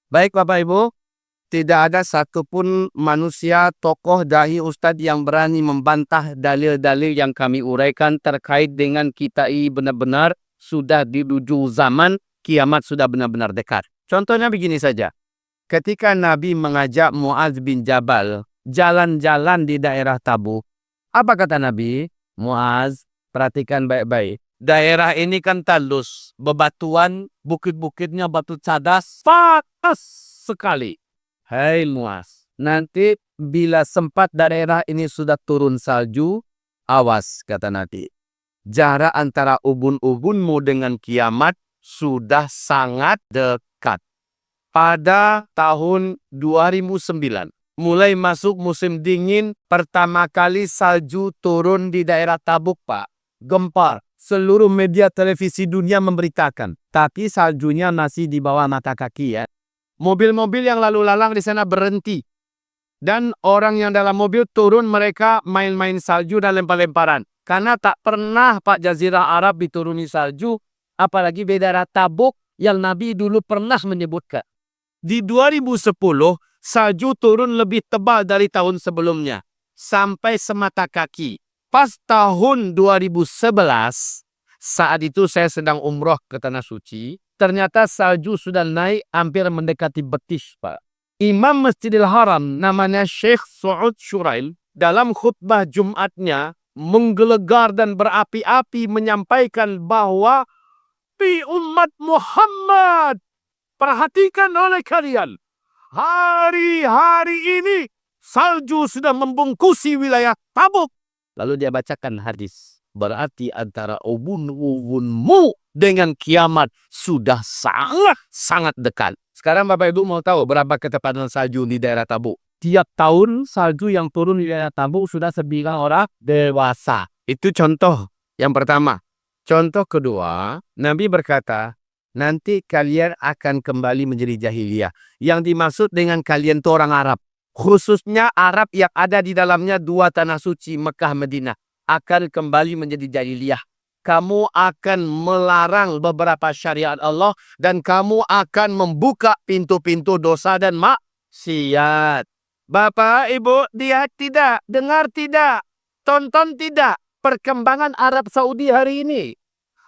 Baik Bapak Ibu, tidak ada satupun manusia, tokoh, dai, ustadz yang berani membantah dalil-dalil yang kami uraikan terkait dengan kita ini benar-benar sudah dinuju zaman, kiamat sudah benar-benar dekat. Contohnya begini saja. Ketika Nabi mengajak Muaz bin Jabal jalan-jalan di daerah Tabuk, apa kata Nabi? Muaz, perhatikan baik-baik. Daerah ini kan tandus, bebatuan, bukit-bukitnya batu cadas, panas sekali. Hai Muaz, nanti bila sempat daerah ini sudah turun salju, awas kata Nabi. Jarak antara ubun-ubunmu dengan kiamat sudah sangat dekat. Pada tahun 2009, mulai masuk musim dingin, pertama kali salju turun di daerah Tabuk, Pak. Gempar. Seluruh media televisi dunia memberitakan. Tapi saljunya masih di bawah mata kaki ya. Mobil-mobil yang lalu lalang di sana berhenti. Dan orang yang dalam mobil turun, mereka main-main salju dan lempar-lemparan. Karena tak pernah Pak Jazirah Arab dituruni salju, apalagi di daerah Tabuk yang Nabi dulu pernah menyebutkan. Di 2010, salju turun lebih tebal dari tahun sebelumnya. Sampai semata kaki. Pas tahun 2011, saat itu saya sedang umroh ke Tanah Suci, ternyata salju sudah naik hampir mendekati betis, Pak. Imam Masjidil Haram namanya Syekh Su'ud Syurail dalam khutbah Jumatnya menggelegar dan berapi-api menyampaikan bahwa di umat Muhammad, perhatikan oleh kalian, hari-hari ini salju sudah membungkusi wilayah Tabuk. Lalu dia bacakan hadis. Berarti antara ubun-ubunmu dengan kiamat sudah sangat dekat. Sekarang Bapak Ibu mau tahu berapa ketepatan salju di daerah Tabuk? Tiap tahun salju yang turun di daerah Tabuk sudah sebilang orang dewasa. Itu contoh yang pertama. Contoh kedua, Nabi berkata, nanti kalian akan kembali menjadi jahiliyah. Yang dimaksud dengan kalian itu orang Arab. Khususnya Arab yang ada di dalamnya dua tanah suci, Mekah, Madinah, akan kembali menjadi jahiliyah. Kamu akan melarang beberapa syariat Allah dan kamu akan membuka pintu-pintu dosa dan maksiat. Bapak, Ibu, lihat tidak, dengar tidak, tonton tidak perkembangan Arab Saudi hari ini.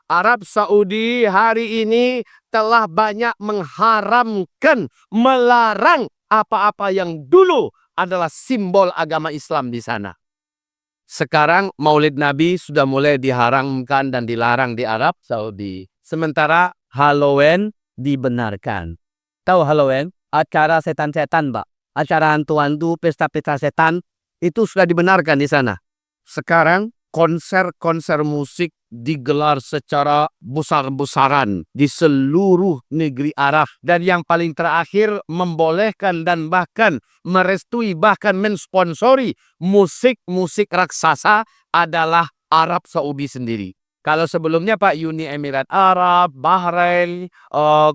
Arab Saudi hari ini telah banyak mengharamkan, melarang apa-apa yang dulu adalah simbol agama Islam di sana. Sekarang Maulid Nabi sudah mulai diharamkan dan dilarang di Arab Saudi. Sementara Halloween dibenarkan. Tahu Halloween? Acara setan-setan, Pak. Acara hantu-hantu, pesta-pesta setan, itu sudah dibenarkan di sana. Sekarang konser-konser musik digelar secara besar-besaran di seluruh negeri Arab. Dan yang paling terakhir membolehkan dan bahkan merestui, bahkan mensponsori musik-musik raksasa adalah Arab Saudi sendiri. Kalau sebelumnya Pak, Uni Emirat Arab, Bahrain,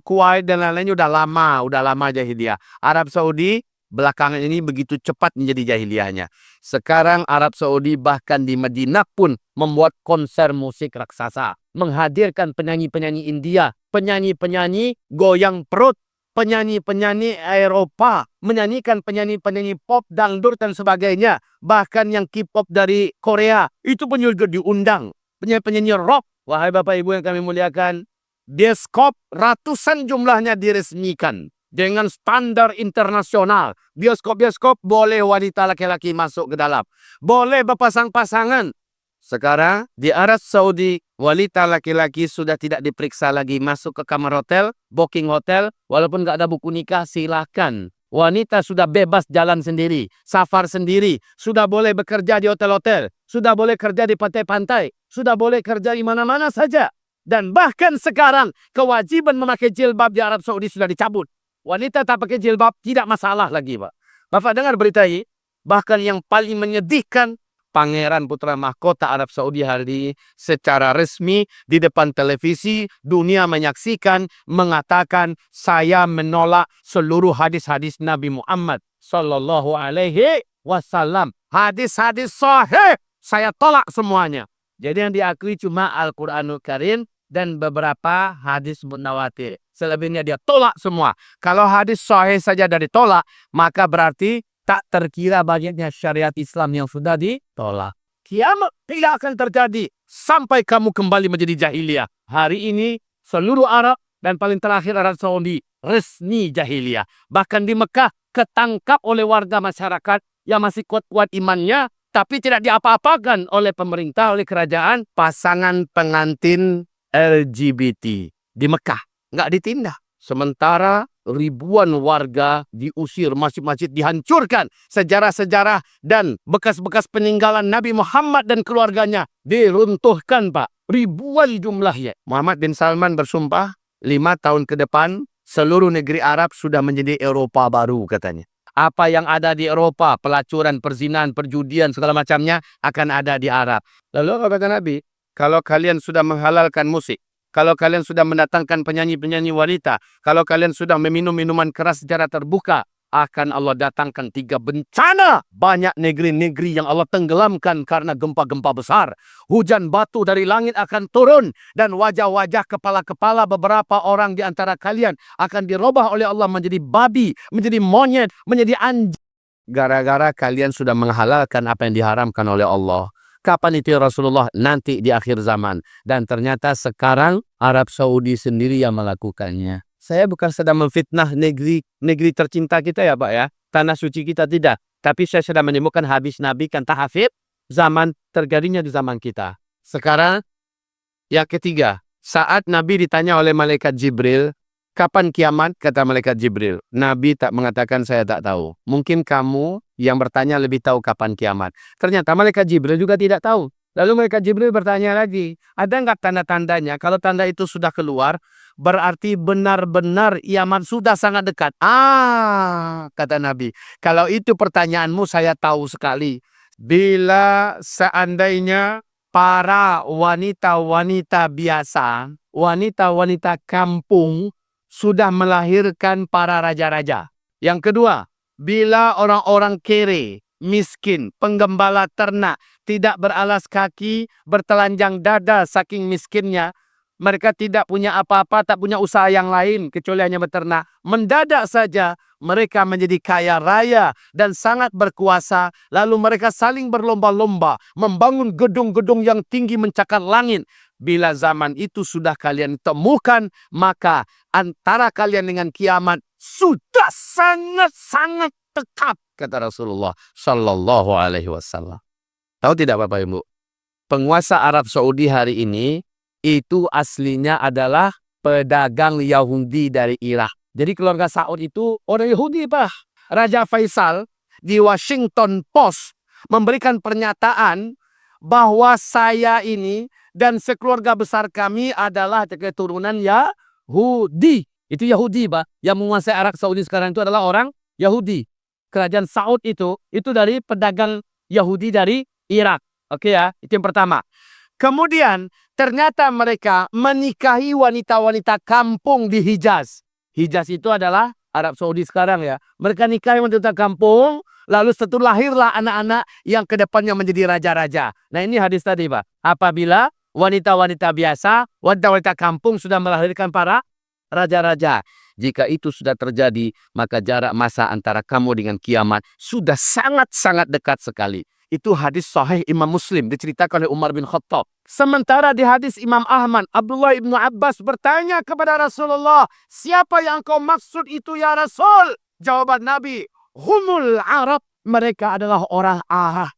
Kuwait dan lain-lainnya udah lama jahiliyah. Arab Saudi belakangan ini begitu cepat menjadi jahiliyahnya. Sekarang Arab Saudi bahkan di Madinah pun membuat konser musik raksasa. Menghadirkan penyanyi-penyanyi India, penyanyi-penyanyi goyang perut, penyanyi-penyanyi Eropa, menyanyikan penyanyi-penyanyi pop, dangdut dan sebagainya. Bahkan yang K-pop dari Korea, itu pun juga diundang. Penyanyi-penyanyi rock, wahai Bapak Ibu yang kami muliakan, bioskop ratusan jumlahnya diresmikan. Dengan standar internasional. Bioskop-bioskop boleh wanita laki-laki masuk ke dalam. Boleh berpasang-pasangan. Sekarang di Arab Saudi, wanita laki-laki sudah tidak diperiksa lagi masuk ke kamar hotel, booking hotel, walaupun nggak ada buku nikah, silakan. Wanita sudah bebas jalan sendiri, safar sendiri, sudah boleh bekerja di hotel-hotel, sudah boleh kerja di pantai-pantai, sudah boleh kerja di mana-mana saja. Dan bahkan sekarang kewajiban memakai jilbab di Arab Saudi sudah dicabut. Wanita tak pakai jilbab tidak masalah lagi, Pak. Bapak dengar berita ini? Bahkan yang paling menyedihkan, Pangeran Putra Mahkota Arab Saudi hari ini secara resmi di depan televisi dunia menyaksikan mengatakan saya menolak seluruh hadis-hadis Nabi Muhammad Sallallahu Alaihi Wasallam. Hadis-hadis sahih saya tolak semuanya. Jadi yang diakui cuma Al-Quranul Karim dan beberapa hadis mutawatir. Selebihnya dia tolak semua. Kalau hadis sahih saja dari tolak, maka berarti tak terkira bagiannya syariat Islam yang sudah ditolak. Kiamat tidak akan terjadi sampai kamu kembali menjadi jahiliyah. Hari ini seluruh Arab dan paling terakhir Arab Saudi resmi jahiliyah. Bahkan di Mekah ketangkap oleh warga masyarakat yang masih kuat-kuat imannya, tapi tidak diapa-apakan oleh pemerintah, oleh kerajaan, pasangan pengantin LGBT di Mekah. Nggak ditindak. Sementara ribuan warga diusir, masjid-masjid dihancurkan, sejarah-sejarah dan bekas-bekas peninggalan Nabi Muhammad dan keluarganya diruntuhkan, Pak. Ribuan jumlahnya. Muhammad bin Salman bersumpah 5 tahun ke depan seluruh negeri Arab sudah menjadi Eropa baru, katanya. Apa yang ada di Eropa, pelacuran, perzinahan, perjudian, segala macamnya akan ada di Arab. Lalu apa kata Nabi? Kalau kalian sudah menghalalkan musik, kalau kalian sudah mendatangkan penyanyi-penyanyi wanita, kalau kalian sudah meminum minuman keras secara terbuka, akan Allah datangkan 3 bencana. Banyak negeri-negeri yang Allah tenggelamkan karena gempa-gempa besar. Hujan batu dari langit akan turun, dan wajah-wajah kepala-kepala beberapa orang di antara kalian akan dirubah oleh Allah menjadi babi, menjadi monyet, menjadi anjing. Gara-gara kalian sudah menghalalkan apa yang diharamkan oleh Allah. Kapan itu ya Rasulullah? Nanti di akhir zaman. Dan ternyata sekarang Arab Saudi sendiri yang melakukannya. Saya bukan sedang memfitnah negeri tercinta kita ya Pak ya. Tanah suci kita tidak. Tapi saya sedang menemukan hadis Nabi kan tahafid. Zaman terjadinya di zaman kita. Sekarang yang ketiga. Saat Nabi ditanya oleh malaikat Jibril, kapan kiamat? Kata malaikat Jibril. Nabi tak mengatakan saya tak tahu. Mungkin kamu yang bertanya lebih tahu kapan kiamat. Ternyata malaikat Jibril juga tidak tahu. Lalu malaikat Jibril bertanya lagi, ada nggak tanda-tandanya? Kalau tanda itu sudah keluar, berarti benar-benar kiamat sudah sangat dekat. Kata Nabi, kalau itu pertanyaanmu saya tahu sekali. Bila seandainya para wanita-wanita biasa, wanita-wanita kampung sudah melahirkan para raja-raja. Yang kedua, bila orang-orang kere, miskin, penggembala ternak, tidak beralas kaki, bertelanjang dada saking miskinnya, mereka tidak punya apa-apa, tak punya usaha yang lain kecuali hanya beternak. Mendadak saja mereka menjadi kaya raya dan sangat berkuasa. Lalu mereka saling berlomba-lomba membangun gedung-gedung yang tinggi mencakar langit. Bila zaman itu sudah kalian temukan, maka antara kalian dengan kiamat sudah sangat-sangat dekat, kata Rasulullah Sallallahu Alaihi Wasallam. Tahu tidak Bapak Ibu? Penguasa Arab Saudi hari ini itu aslinya adalah pedagang Yahudi dari Irak. Jadi keluarga Saud itu orang Yahudi, Pak. Raja Faisal di Washington Post memberikan pernyataan bahwa saya ini dan sekeluarga besar kami adalah keturunan Yahudi. Itu Yahudi, Pak. Yang menguasai Arab Saudi sekarang itu adalah orang Yahudi. Kerajaan Saud itu dari pedagang Yahudi dari Irak. Oke ya, itu yang pertama. Kemudian ternyata mereka menikahi wanita-wanita kampung di Hijaz. Hijaz itu adalah Arab Saudi sekarang ya. Mereka nikahi wanita kampung, lalu setelah lahirlah anak-anak yang kedepannya menjadi raja-raja. Nah ini hadis tadi Pak. Apabila wanita-wanita biasa, wanita-wanita kampung sudah melahirkan para raja-raja. Jika itu sudah terjadi, maka jarak masa antara kamu dengan kiamat sudah sangat-sangat dekat sekali. Itu hadis sahih Imam Muslim diceritakan oleh Umar bin Khattab. Sementara di hadis Imam Ahmad, Abdullah ibnu Abbas bertanya kepada Rasulullah, siapa yang kau maksud itu ya Rasul? Jawaban Nabi, humul Arab. Mereka adalah orang Arab.